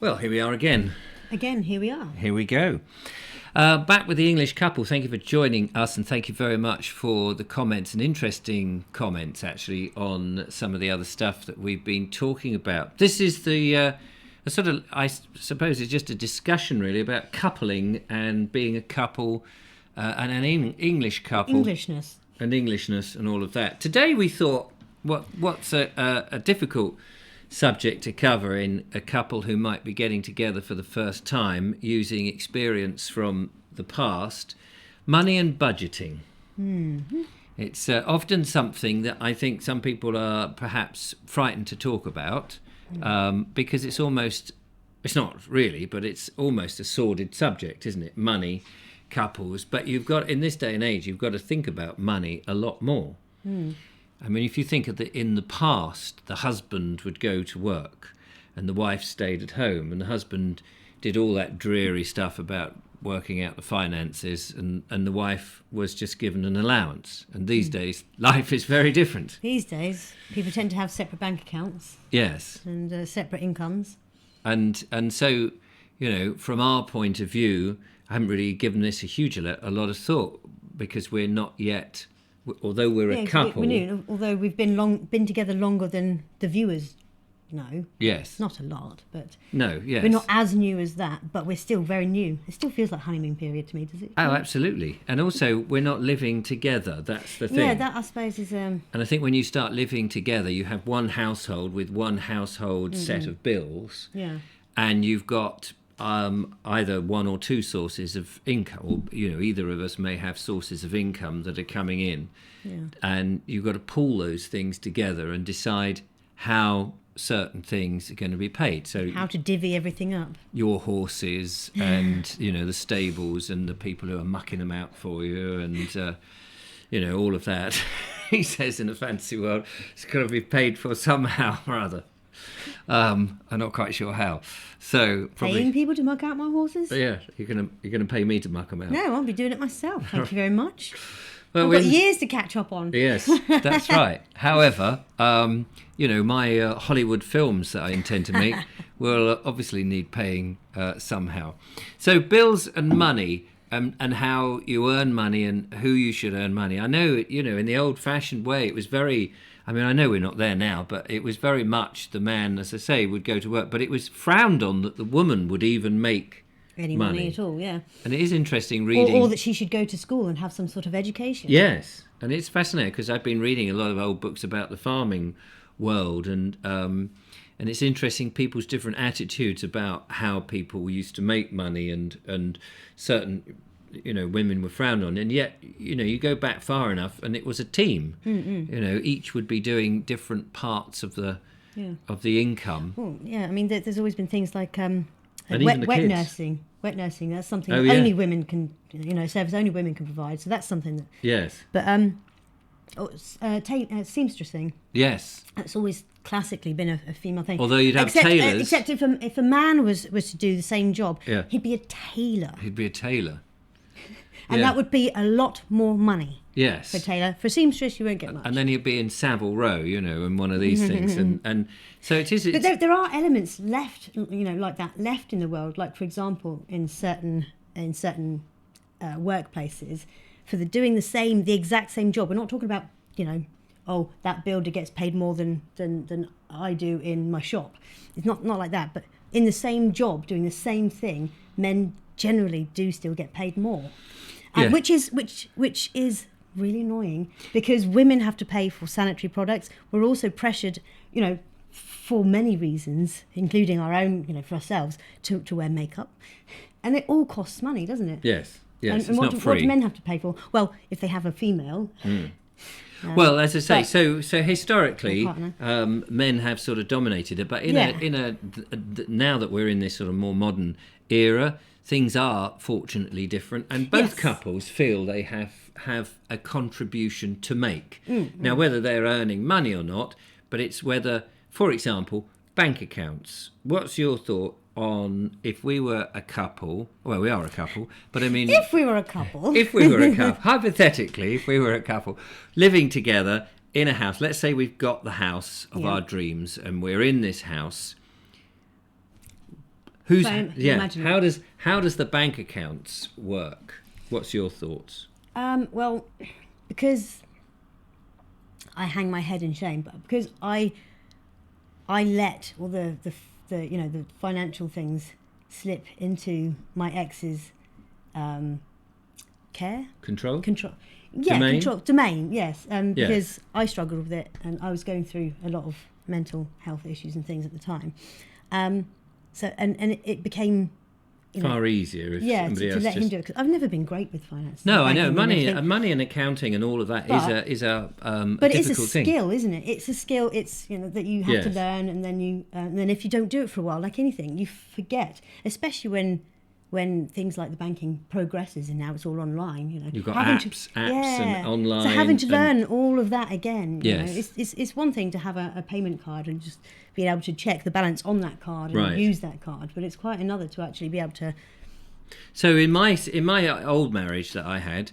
Well, here we are again. Again, here we are. Here we go. Back with the English couple. Thank you for joining us, and thank you very much for the comments and interesting comments, actually, on some of the other stuff that we've been talking about. This is a sort of, I suppose, it's just a discussion really about coupling and being a couple and an English couple. Englishness. And Englishness and all of that. Today we thought, what's a difficult subject to cover in a couple who might be getting together for the first time, using experience from the past, money and budgeting. Mm-hmm. It's often something that I think some people are perhaps frightened to talk about, because it's not really, but it's almost a sordid subject, isn't it? Money, couples. But in this day and age, you've got to think about money a lot more. Mm. I mean, if you think of in the past, the husband would go to work and the wife stayed at home, and the husband did all that dreary stuff about working out the finances, and the wife was just given an allowance. And these days, life is very different. These days, people tend to have separate bank accounts. Yes. And separate incomes. And so, from our point of view, I haven't really given this a lot of thought, because we're not yet... Although we're a couple, although we've been together longer than the viewers know. Yes, not a lot, but yes, we're not as new as that, but we're still very new. It still feels like honeymoon period to me, does it? Oh, absolutely. And also, we're not living together. That's the thing. Yeah, that I suppose is. And I think when you start living together, you have one household with one household set of bills. Yeah, and you've got either one or two sources of income, or either of us may have sources of income that are coming in, and you've got to pull those things together and decide how certain things are going to be paid. So how to divvy everything up. Your horses and the stables and the people who are mucking them out for you, and all of that. He says in a fantasy world, it's got to be paid for somehow or other. I'm not quite sure how. So probably paying people to muck out my horses. Yeah, you're gonna pay me to muck them out. No, I'll be doing it myself. Thank you very much. Well, I've got years to catch up on. Yes, that's right. However, my Hollywood films that I intend to make will obviously need paying somehow. So bills and money. And how you earn money and who you should earn money. I know, in the old-fashioned way, it was very... I mean, I know we're not there now, but it was very much the man, as I say, would go to work. But it was frowned on that the woman would even make any money at all, yeah. And it is interesting reading... Or that she should go to school and have some sort of education. Yes, and it's fascinating, because I've been reading a lot of old books about the farming world, and it's interesting people's different attitudes about how people used to make money, and certain women were frowned on, and yet you go back far enough and it was a team. Each would be doing different parts of the income. Well, yeah, I mean there's always been things like wet nursing. That's something that only women can, service only women can provide, so that's something that... Yes. But seamstressing. Yes. That's always classically been a female thing. Although you'd have tailors. Except if a man was to do the same job, he'd be a tailor. And that would be a lot more money. Yes. For a tailor. For a seamstress, you won't get much. And then he'd be in Savile Row, in one of these things. And so it is... But there are elements left, like that, left in the world. Like, for example, in certain workplaces, for doing the exact same job. We're not talking about, that builder gets paid more than I do in my shop. It's not like that. But in the same job, doing the same thing, men generally do still get paid more. Which is really annoying, because women have to pay for sanitary products. We're also pressured, for many reasons, including our own, for ourselves, to wear makeup. And it all costs money, doesn't it? Yes, and it's not free. What do men have to pay for? Well, if they have a female... Well, as I say, so historically, men have sort of dominated it, but now that we're in this sort of more modern era, things are fortunately different, and both couples feel they have a contribution to make. Now, whether they're earning money or not, but it's whether, for example, bank accounts. What's your thought on if we were a couple? Well, we are a couple, but I mean... If we were a couple. Hypothetically, if we were a couple, living together in a house. Let's say we've got the house of our dreams and we're in this house. Who's Yeah, imagine how does the bank accounts work? What's your thoughts? Well, because I hang my head in shame, but because I let all the the financial things slip into my ex's care Control. yeah, Domain? domain, yes. Because I struggled with it, and I was going through a lot of mental health issues and things at the time. So it became Far easier if somebody to else let just... him do it. 'Cause I've never been great with finance. No, I know banking and everything. money and accounting and all of that is a But it's difficult a thing. skill, isn't it? It's a skill. It's that you have to Yes. learn, and then if you don't do it for a while, like anything, you forget. Especially when things like the banking progresses and now it's all online. You've got having apps and online. So having to and- learn all of that again. Yes. It's one thing to have a payment card and just being able to check the balance on that card and Right. use that card, but it's quite another to actually be able to. So in my old marriage that I had,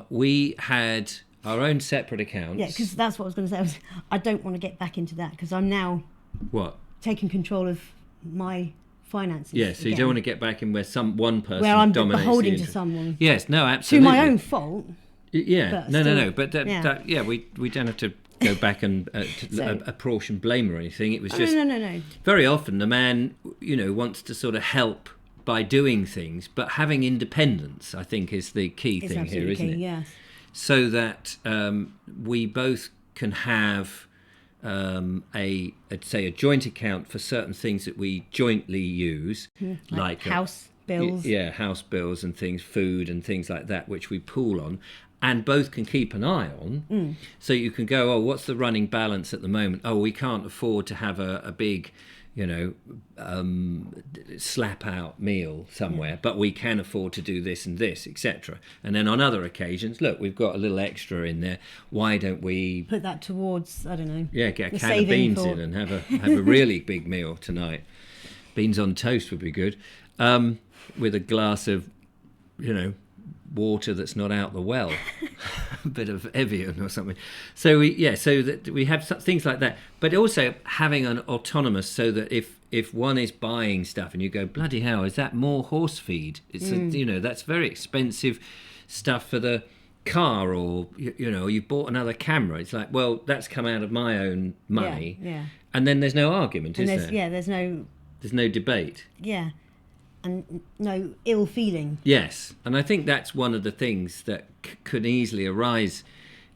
we had our own separate accounts. Yeah, because that's what I was going to say. I don't want to get back into that because I'm now What? taking control of my finances. Yes, so you again, don't want to get back in where one person where I'm dominates beholden the to interest. someone Yes, no, through absolutely. my own fault. Yeah, but no, still, but we don't have to go back and So- apportion blame or anything. It was Oh, just no. very often the man, wants to sort of help by doing things, but having independence, I think, is the key It's thing here, absolutely isn't key, it? yes. So that we both can have I'd say a joint account for certain things that we jointly use, like house bills. house bills and things, food and things like that, which we pool on, and both can keep an eye on. So you can go, oh, what's the running balance at the moment? Oh, we can't afford to have a big, slap out meal somewhere, but we can afford to do this and this, etc. And then on other occasions, look, we've got a little extra in there. Why don't we Put that towards, I don't know. get a the can of saving beans for- in and have a really big meal tonight? Beans on toast would be good, with a glass of water that's not out the well, a bit of Evian or something. So we have things like that, but also having an autonomous, so that if one is buying stuff and you go, bloody hell, is that more horse feed? It's that's very expensive stuff for the car, or you bought another camera. It's like, well, that's come out of my own money, Yeah. and then there's no argument, And is there? there's no. There's no debate. Yeah. And no ill feeling. Yes, and I think that's one of the things that could easily arise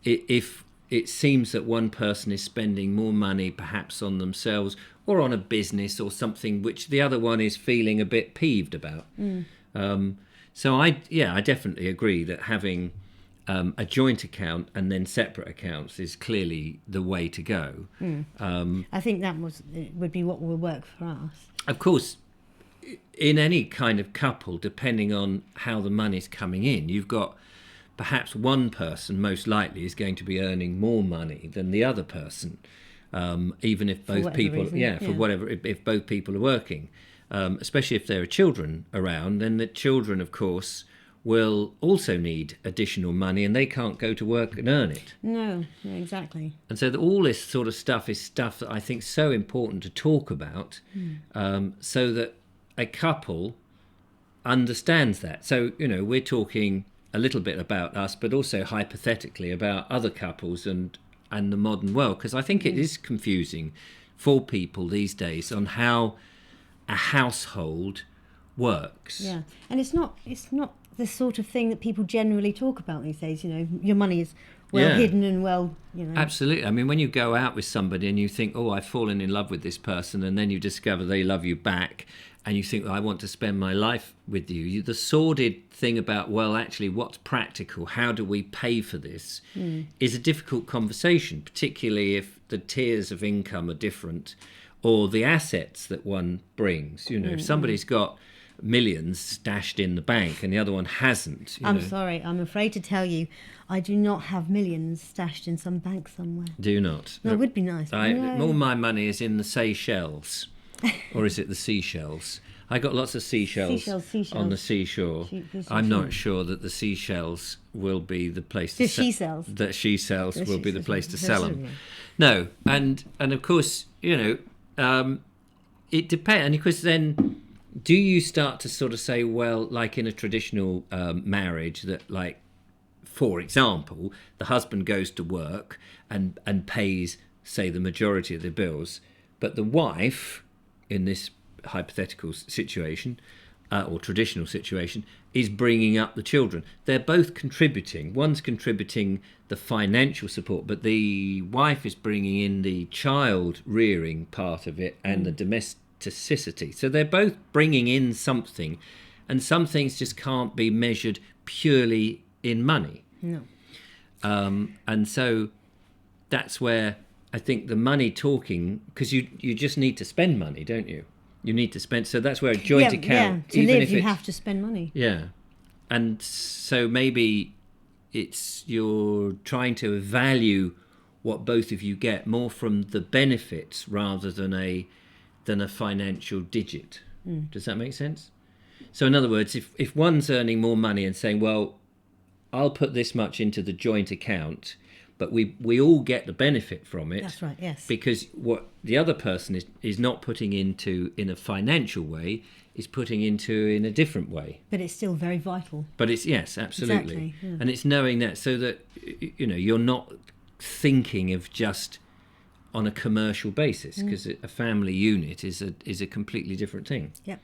if it seems that one person is spending more money perhaps on themselves or on a business or something which the other one is feeling a bit peeved about. So I definitely agree that having a joint account and then separate accounts is clearly the way to go. I think it would be what will work for us. Of course, in any kind of couple, depending on how the money's coming in, you've got perhaps one person most likely is going to be earning more money than the other person, even if both people, if both people are working, especially if there are children around. Then the children, of course, will also need additional money, and they can't go to work and earn it. No, exactly. And so all this sort of stuff is stuff that I think is so important to talk about, so that a couple understands that. So, we're talking a little bit about us, but also hypothetically about other couples and the modern world, because I think it is confusing for people these days on how a household works. Yeah, and it's not the sort of thing that people generally talk about these days. Your money is well hidden and well. Absolutely. I mean, when you go out with somebody and you think, oh, I've fallen in love with this person, and then you discover they love you back, and you think, I want to spend my life with you. The sordid thing about, well, actually, what's practical? How do we pay for this? Is a difficult conversation, particularly if the tiers of income are different or the assets that one brings. If somebody's got millions stashed in the bank and the other one hasn't. I'm sorry, I'm afraid to tell you, I do not have millions stashed in some bank somewhere. Do you not? No, it would be nice. All my money is in the Seychelles. Or is it the seashells? I got lots of seashells on the seashore. I'm not sure that the seashells will be the place to sell. That she sells will be the place to sell them. No, and of course, it depends. And of course, then do you start to sort of say, well, like in a traditional marriage, that like, for example, the husband goes to work and pays, say, the majority of the bills, but the wife, in this hypothetical situation or traditional situation, is bringing up the children. They're both contributing. One's contributing the financial support, but the wife is bringing in the child rearing part of it and the domesticity. So they're both bringing in something, and some things just can't be measured purely in money. No. And so that's where I think the money talking, because you just need to spend money, don't you? You need to spend. So that's where a joint account. To live, you have to spend money. Yeah, and so maybe you're trying to value what both of you get more from the benefits rather than a financial digit. Does that make sense? So in other words, if one's earning more money and saying, well, I'll put this much into the joint account, but we all get the benefit from it. That's right, yes. Because what the other person is not putting into in a financial way, is putting into in a different way. But it's still very vital. But it's, yes, absolutely. Exactly, yeah. And it's knowing that, so that, you're not thinking of just on a commercial basis, because a family unit is a completely different thing. Yep.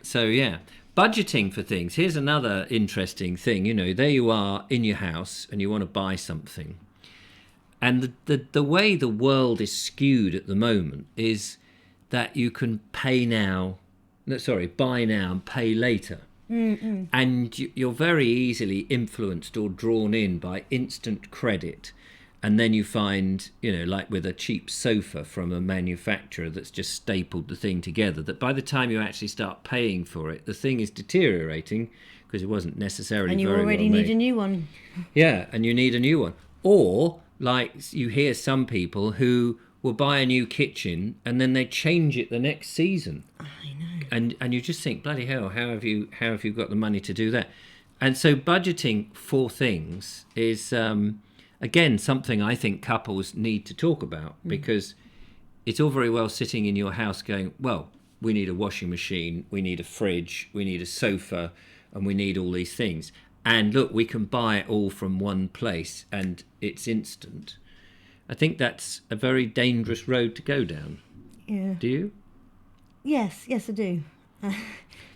So yeah, budgeting for things. Here's another interesting thing. There you are in your house and you want to buy something, and the way the world is skewed at the moment is that you can buy now and pay later. And you're very easily influenced or drawn in by instant credit. And then you find, like with a cheap sofa from a manufacturer that's just stapled the thing together, that by the time you actually start paying for it, the thing is deteriorating because it wasn't necessarily very well made. And you already need a new one. Yeah, and you need a new one. Or, like, you hear some people who will buy a new kitchen and then they change it the next season. I know. And you just think, bloody hell, how have you got the money to do that? And so budgeting for things is... again, something I think couples need to talk about, because it's all very well sitting in your house going, well, we need a washing machine, we need a fridge, we need a sofa, and we need all these things. And look, we can buy it all from one place and it's instant. I think that's a very dangerous road to go down. Yeah. Do you? Yes, I do.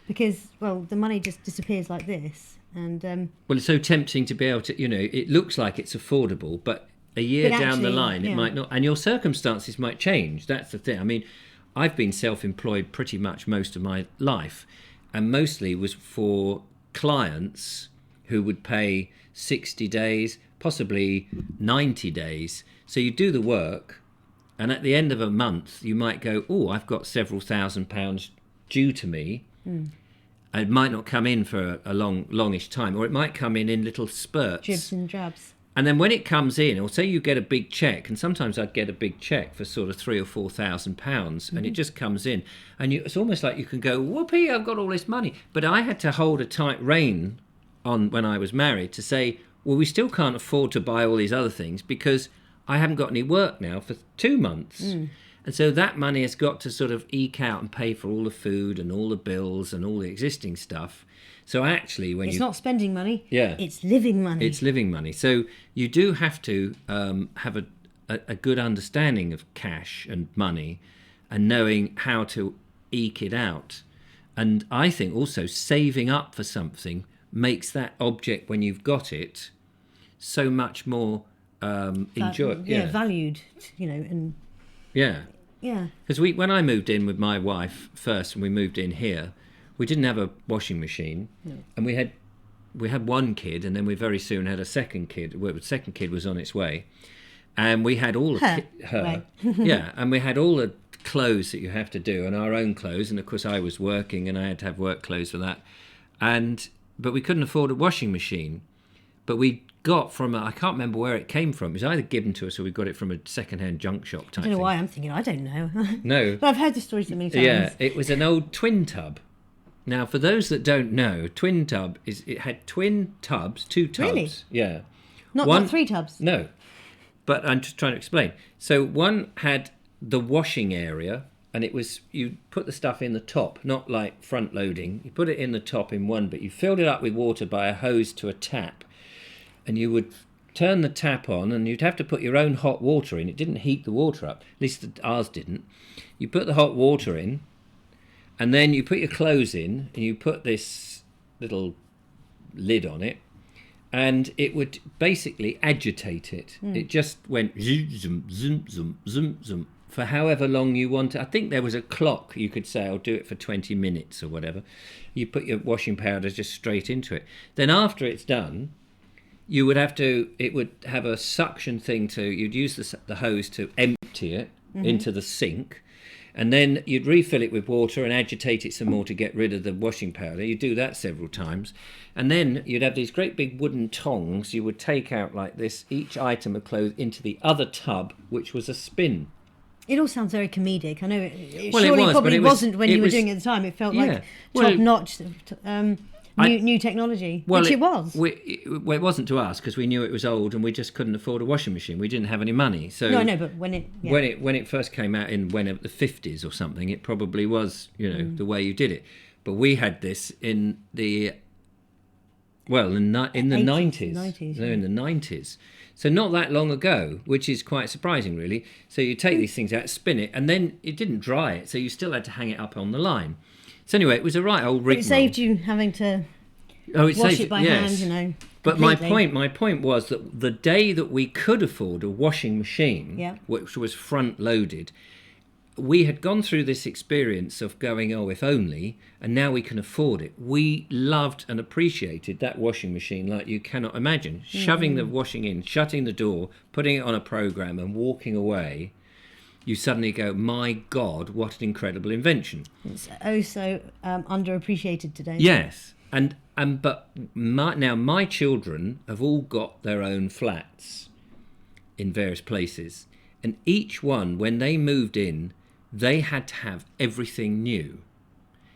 Because, well, the money just disappears like this. And well, it's so tempting to be able to, it looks like it's affordable, but a year down the line, it might not. And your circumstances might change. That's the thing. I mean, I've been self-employed pretty much most of my life, and mostly was for clients who would pay 60 days, possibly 90 days. So you do the work, and at the end of a month, you might go, oh, I've got several £1,000s due to me. It might not come in for a longish time, or it might come in little spurts. Dribs and drabs. And then when it comes in, or say you get a big cheque, and sometimes I'd get a big cheque for sort of £3,000 or £4,000, and it just comes in, and it's almost like you can go, whoopee, I've got all this money. But I had to hold a tight rein on when I was married to say, well, we still can't afford to buy all these other things because I haven't got any work now for 2 months. And so that money has got to sort of eke out and pay for all the food and all the bills and all the existing stuff. So actually, it's not spending money. Yeah, it's living money. It's living money. So you do have to have a good understanding of cash and money, and knowing how to eke it out. And I think also saving up for something makes that object, when you've got it, so much more enjoyed. Yeah, valued. And yeah. Yeah. Because when I moved in with my wife first, and we moved in here, we didn't have a washing machine, and we had one kid, and then we very soon had a second kid. Well, the second kid was on its way, and we had all her. Yeah, and we had all the clothes that you have to do, and our own clothes, and of course I was working, and I had to have work clothes for that, but we couldn't afford a washing machine, but we got from I can't remember where it came from. It was either given to us or we got it from a second-hand junk shop type I don't know thing. why I'm thinking, I don't know. No. But I've heard the story so many times. Yeah, it was an old twin tub. Now, for those that don't know, twin tub it had twin tubs, 2 tubs. Really? Yeah. Not 3 tubs? No. But I'm just trying to explain. So one had the washing area, and it was, you put the stuff in the top, not like front loading. You put it in the top in one bit. You filled it up with water by a hose to a tap, and you would turn the tap on, and you'd have to put your own hot water in. It didn't heat the water up. At least ours didn't. You put the hot water in, and then you put your clothes in, and you put this little lid on it, and it would basically agitate it. It just went zoom, zoom, zoom, zoom, zoom, zoom, for however long you want. I think there was a clock. You could say, I'll do it for 20 minutes or whatever. You put your washing powder just straight into it. Then after it's done, you would have to, it would have a suction thing you'd use the hose to empty it into the sink. And then you'd refill it with water and agitate it some more to get rid of the washing powder. You do that several times. And then you'd have these great big wooden tongs. You would take out like this, each item of clothes into the other tub, which was a spin. It all sounds very comedic. I know it Well, surely it was, probably but it was- wasn't when it you were was- doing it at the time. It felt Yeah. like Well, top-notch new technology, which it was. Well, it wasn't to us because we knew it was old and we just couldn't afford a washing machine. We didn't have any money. So No, I know, but when it... Yeah. when it first came out in the 50s or something, it probably was, the way you did it. But we had this in the in the 90s. 90s, No, in the 90s. So not that long ago, which is quite surprising, really. So you take these things out, spin it, and then it didn't dry it, so you still had to hang it up on the line. So anyway, it was a right old rigmarole. It saved you having to wash it by hand, But my completely. point was that the day that we could afford a washing machine, which was front loaded, we had gone through this experience of going, oh, if only, and now we can afford it. We loved and appreciated that washing machine like you cannot imagine. Shoving the washing in, shutting the door, putting it on a program and walking away, you suddenly go, my God, what an incredible invention. It's so underappreciated today. Yes. But now my children have all got their own flats in various places. And each one, when they moved in, they had to have everything new.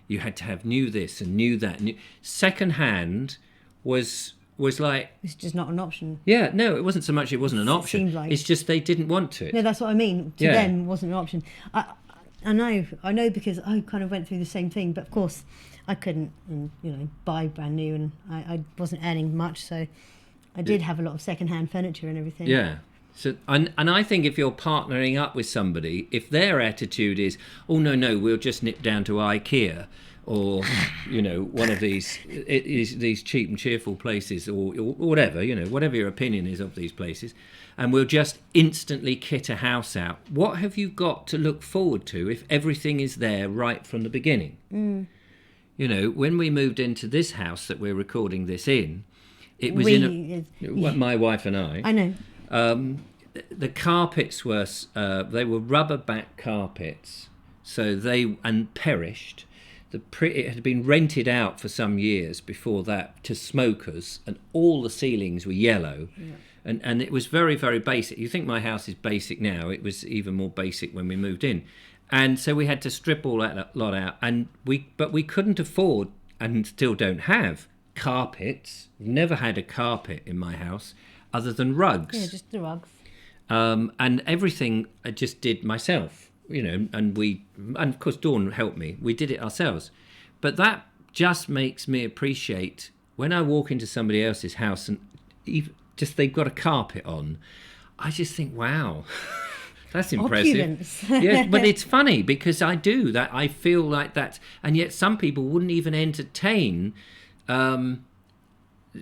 You had to have new this and new that. Second hand was like... It's just not an option. Yeah, no, it wasn't so much it wasn't an option. Seemed like... It's just they didn't want to. No, that's what I mean. To them, it wasn't an option. I know because I kind of went through the same thing, but of course I couldn't, buy brand new, and I wasn't earning much, so I did have a lot of second-hand furniture and everything. Yeah. So, and I think if you're partnering up with somebody, if their attitude is, oh no, we'll just nip down to IKEA, or one of these cheap and cheerful places, or whatever, whatever your opinion is of these places, and we'll just instantly kit a house out. What have you got to look forward to if everything is there right from the beginning? When we moved into this house that we're recording this in, it was my wife and I. I know. The carpets were they were rubber back carpets, and perished. It had been rented out for some years before that to smokers, and all the ceilings were yellow. Yeah. And it was very, very basic. You think my house is basic now? It was even more basic when we moved in, and so we had to strip all that lot out. But we couldn't afford, and still don't have, carpets. We've never had a carpet in my house other than rugs. Yeah, just the rugs. And everything I just did myself, and of course Dawn helped me. We did it ourselves. But that just makes me appreciate when I walk into somebody else's house and they've got a carpet on, I just think, wow, that's impressive. Opulence. Yeah, but it's funny because I do that. I feel like that, and yet some people wouldn't even entertain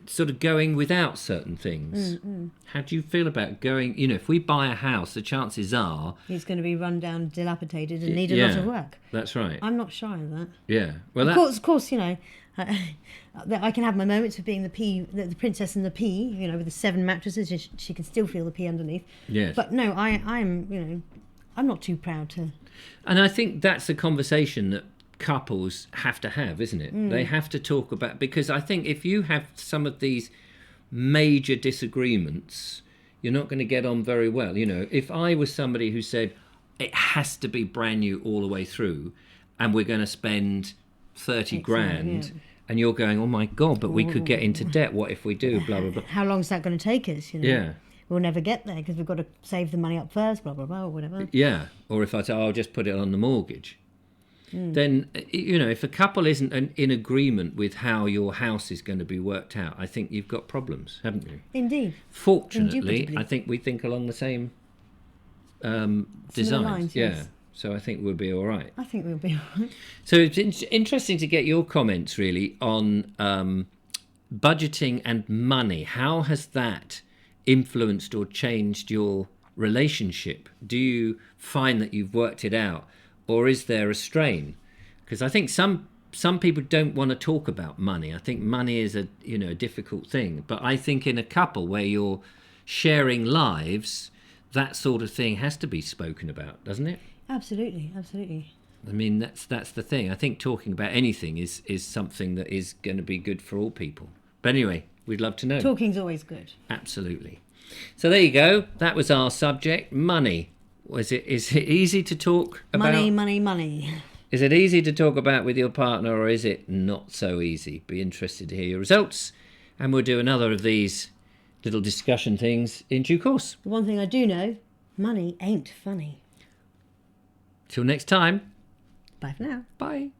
sort of going without certain things. How do you feel about going, if we buy a house, the chances are it's going to be run down, dilapidated, and need a lot of work. That's right. I'm not shy of that. Yeah. Well, of course, I can have my moments of being the princess and the pea, with the 7 mattresses. She can still feel the pea underneath. Yes. But no, I'm not too proud to. And I think that's a conversation that couples have to have, isn't it? They have to talk about, because I think if you have some of these major disagreements, you're not going to get on very well. If I was somebody who said it has to be brand new all the way through and we're going to spend 30 grand, and you're going, oh my God, but we could get into debt, what if we do, blah blah blah. How long is that going to take us? Yeah. we'll never get there because we've got to save the money up first, blah, blah, blah, or whatever. Yeah. Or if I say, I'll just put it on the mortgage. Then, if a couple isn't in agreement with how your house is going to be worked out, I think you've got problems, haven't you? Indeed. Fortunately, Indubitably. I think we think along the same designs. lines, yeah. yes. So I think we'll be all right. I think we'll be all right. So it's interesting to get your comments, really, on budgeting and money. How has that influenced or changed your relationship? Do you find that you've worked it out? Or is there a strain? Because I think some people don't want to talk about money. I think money is a difficult thing. But I think in a couple where you're sharing lives, that sort of thing has to be spoken about, doesn't it? Absolutely, absolutely. I mean, that's the thing. I think talking about anything is something that is going to be good for all people. But anyway, we'd love to know. Talking's always good. Absolutely. So there you go. That was our subject, money. Is it easy to talk about? Money. Is it easy to talk about with your partner, or is it not so easy? Be interested to hear your results, and we'll do another of these little discussion things in due course. The one thing I do know, money ain't funny. Till next time. Bye for now. Bye.